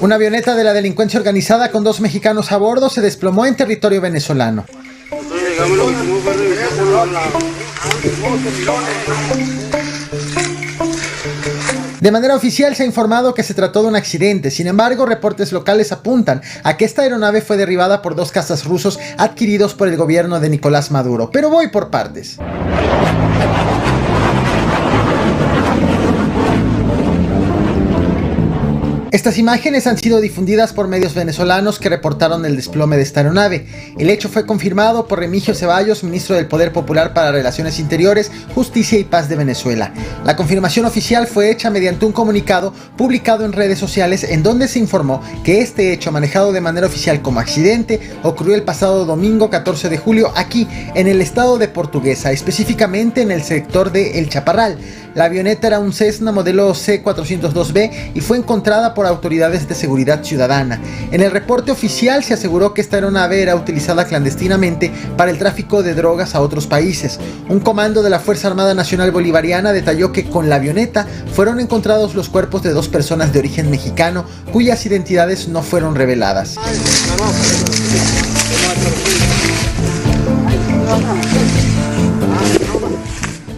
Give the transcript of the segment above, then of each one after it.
Una avioneta de la delincuencia organizada con 2 mexicanos a bordo se desplomó en territorio venezolano. De manera oficial se ha informado que se trató de un accidente, sin embargo, reportes locales apuntan a que esta aeronave fue derribada por 2 cazas rusos adquiridos por el gobierno de Nicolás Maduro. Pero voy por partes. Estas imágenes han sido difundidas por medios venezolanos que reportaron el desplome de esta aeronave. El hecho fue confirmado por Remigio Ceballos, ministro del Poder Popular para Relaciones Interiores, Justicia y Paz de Venezuela. La confirmación oficial fue hecha mediante un comunicado publicado en redes sociales en donde se informó que este hecho, manejado de manera oficial como accidente, ocurrió el pasado domingo 14 de julio aquí en el estado de Portuguesa, específicamente en el sector de El Chaparral. La avioneta era un Cessna modelo C-402B y fue encontrada por autoridades de seguridad ciudadana. En el reporte oficial se aseguró que esta aeronave era utilizada clandestinamente para el tráfico de drogas a otros países. Un comando de la Fuerza Armada Nacional Bolivariana detalló que con la avioneta fueron encontrados los cuerpos de 2 personas de origen mexicano cuyas identidades no fueron reveladas.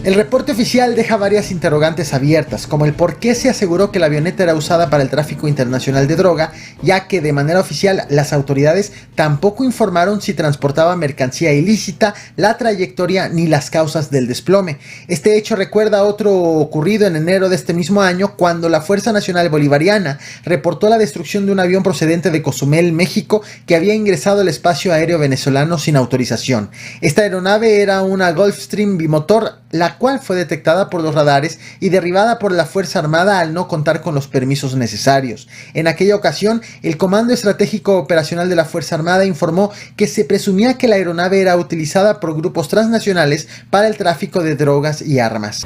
El reporte oficial deja varias interrogantes abiertas, como el por qué se aseguró que la avioneta era usada para el tráfico internacional de droga, ya que de manera oficial las autoridades tampoco informaron si transportaba mercancía ilícita, la trayectoria ni las causas del desplome. Este hecho recuerda a otro ocurrido en enero de este mismo año, cuando la Fuerza Nacional Bolivariana reportó la destrucción de un avión procedente de Cozumel, México, que había ingresado al espacio aéreo venezolano sin autorización. Esta aeronave era una Gulfstream bimotor, la cual fue detectada por los radares y derribada por la Fuerza Armada al no contar con los permisos necesarios. En aquella ocasión, el Comando Estratégico Operacional de la Fuerza Armada informó que se presumía que la aeronave era utilizada por grupos transnacionales para el tráfico de drogas y armas.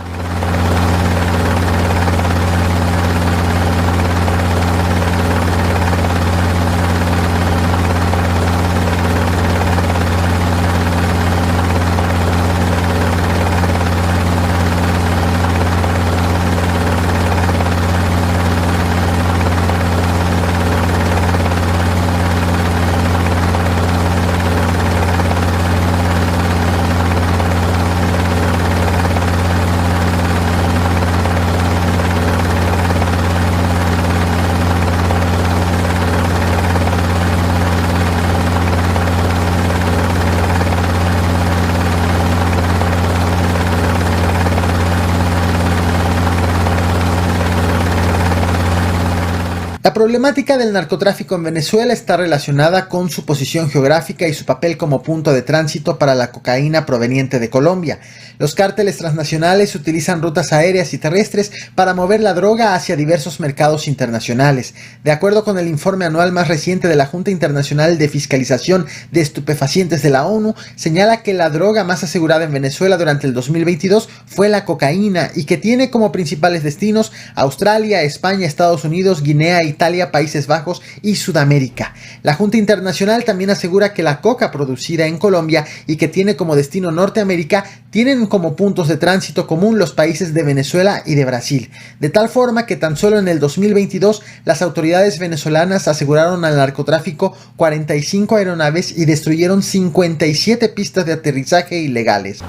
La problemática del narcotráfico en Venezuela está relacionada con su posición geográfica y su papel como punto de tránsito para la cocaína proveniente de Colombia. Los cárteles transnacionales utilizan rutas aéreas y terrestres para mover la droga hacia diversos mercados internacionales. De acuerdo con el informe anual más reciente de la Junta Internacional de Fiscalización de Estupefacientes de la ONU, señala que la droga más asegurada en Venezuela durante el 2022 fue la cocaína y que tiene como principales destinos Australia, España, Estados Unidos, Guinea, Italia, Países Bajos y Sudamérica. La Junta Internacional también asegura que la coca producida en Colombia y que tiene como destino Norteamérica tienen como puntos de tránsito común los países de Venezuela y de Brasil, de tal forma que tan solo en el 2022 las autoridades venezolanas aseguraron al narcotráfico 45 aeronaves y destruyeron 57 pistas de aterrizaje ilegales.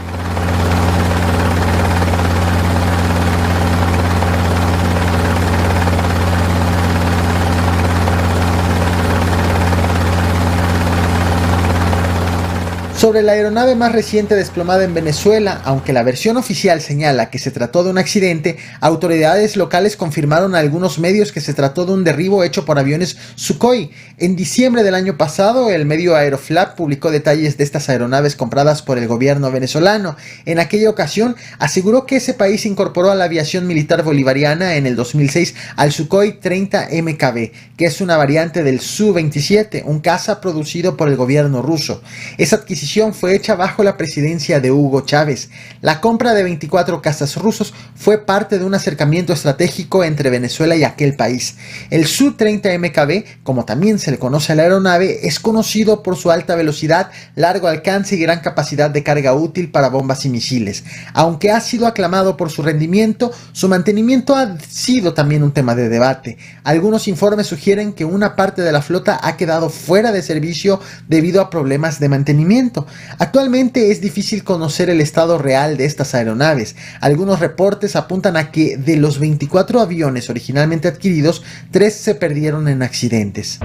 Sobre la aeronave más reciente desplomada en Venezuela, aunque la versión oficial señala que se trató de un accidente, autoridades locales confirmaron a algunos medios que se trató de un derribo hecho por aviones Sukhoi. En diciembre del año pasado, el medio Aeroflot publicó detalles de estas aeronaves compradas por el gobierno venezolano. En aquella ocasión, aseguró que ese país incorporó a la aviación militar bolivariana en el 2006 al Sukhoi 30 MKB, que es una variante del Su-27, un caza producido por el gobierno ruso. Esa adquisición fue hecha bajo la presidencia de Hugo Chávez. La compra de 24 cazas rusos fue parte de un acercamiento estratégico entre Venezuela y aquel país. El Su-30 MKB, como también se le conoce a la aeronave, es conocido por su alta velocidad, largo alcance y gran capacidad de carga útil para bombas y misiles. Aunque ha sido aclamado por su rendimiento, su mantenimiento ha sido también un tema de debate. Algunos informes sugieren que una parte de la flota ha quedado fuera de servicio debido a problemas de mantenimiento. Actualmente es difícil conocer el estado real de estas aeronaves. Algunos reportes apuntan a que de los 24 aviones originalmente adquiridos, 3 se perdieron en accidentes.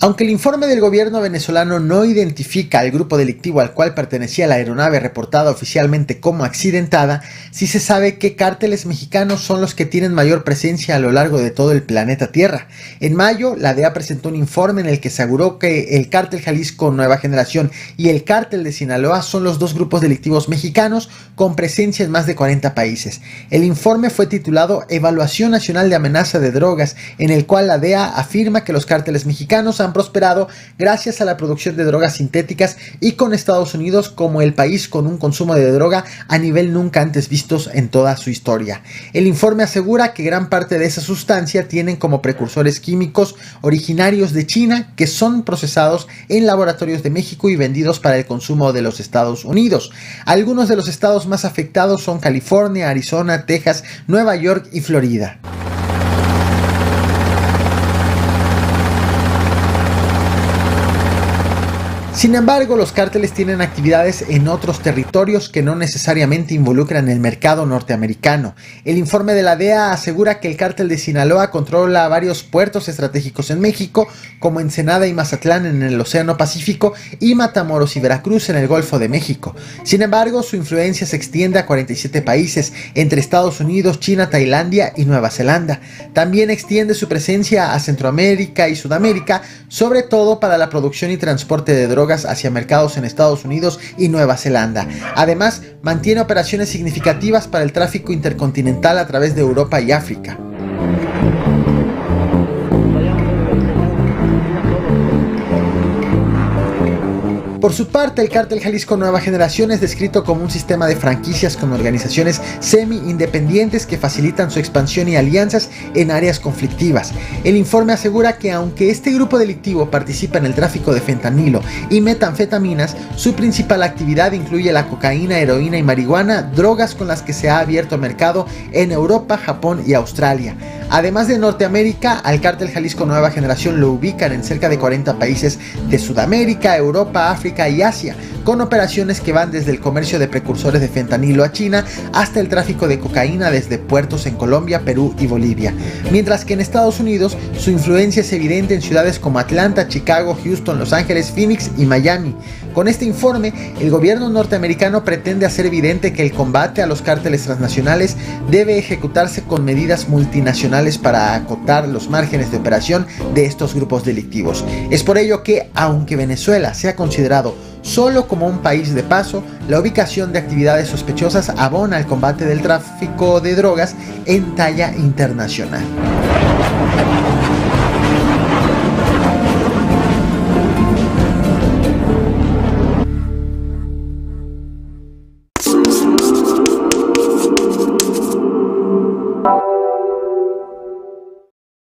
Aunque el informe del gobierno venezolano no identifica al grupo delictivo al cual pertenecía la aeronave reportada oficialmente como accidentada, sí se sabe que cárteles mexicanos son los que tienen mayor presencia a lo largo de todo el planeta Tierra. En mayo, la DEA presentó un informe en el que aseguró que el Cártel Jalisco Nueva Generación y el Cártel de Sinaloa son los dos grupos delictivos mexicanos con presencia en más de 40 países. El informe fue titulado Evaluación Nacional de Amenaza de Drogas, en el cual la DEA afirma que los cárteles mexicanos han prosperado gracias a la producción de drogas sintéticas y con Estados Unidos como el país con un consumo de droga a nivel nunca antes vistos en toda su historia. El informe asegura que gran parte de esa sustancia tienen como precursores químicos originarios de China que son procesados en laboratorios de México y vendidos para el consumo de los Estados Unidos. Algunos de los estados más afectados son California, Arizona, Texas, Nueva York y Florida. Sin embargo, los cárteles tienen actividades en otros territorios que no necesariamente involucran el mercado norteamericano. El informe de la DEA asegura que el cártel de Sinaloa controla varios puertos estratégicos en México, como Ensenada y Mazatlán en el Océano Pacífico y Matamoros y Veracruz en el Golfo de México. Sin embargo, su influencia se extiende a 47 países, entre Estados Unidos, China, Tailandia y Nueva Zelanda. También extiende su presencia a Centroamérica y Sudamérica, sobre todo para la producción y transporte de drogas hacia mercados en Estados Unidos y Nueva Zelanda. Además, mantiene operaciones significativas para el tráfico intercontinental a través de Europa y África. Por su parte, el Cártel Jalisco Nueva Generación es descrito como un sistema de franquicias con organizaciones semi-independientes que facilitan su expansión y alianzas en áreas conflictivas. El informe asegura que aunque este grupo delictivo participa en el tráfico de fentanilo y metanfetaminas, su principal actividad incluye la cocaína, heroína y marihuana, drogas con las que se ha abierto mercado en Europa, Japón y Australia. Además de Norteamérica, al Cártel Jalisco Nueva Generación lo ubican en cerca de 40 países de Sudamérica, Europa, África y Asia, con operaciones que van desde el comercio de precursores de fentanilo a China hasta el tráfico de cocaína desde puertos en Colombia, Perú y Bolivia. Mientras que en Estados Unidos, su influencia es evidente en ciudades como Atlanta, Chicago, Houston, Los Ángeles, Phoenix y Miami. Con este informe, el gobierno norteamericano pretende hacer evidente que el combate a los cárteles transnacionales debe ejecutarse con medidas multinacionales para acotar los márgenes de operación de estos grupos delictivos. Es por ello que, aunque Venezuela sea considerado solo como un país de paso, la ubicación de actividades sospechosas abona al combate del tráfico de drogas en talla internacional.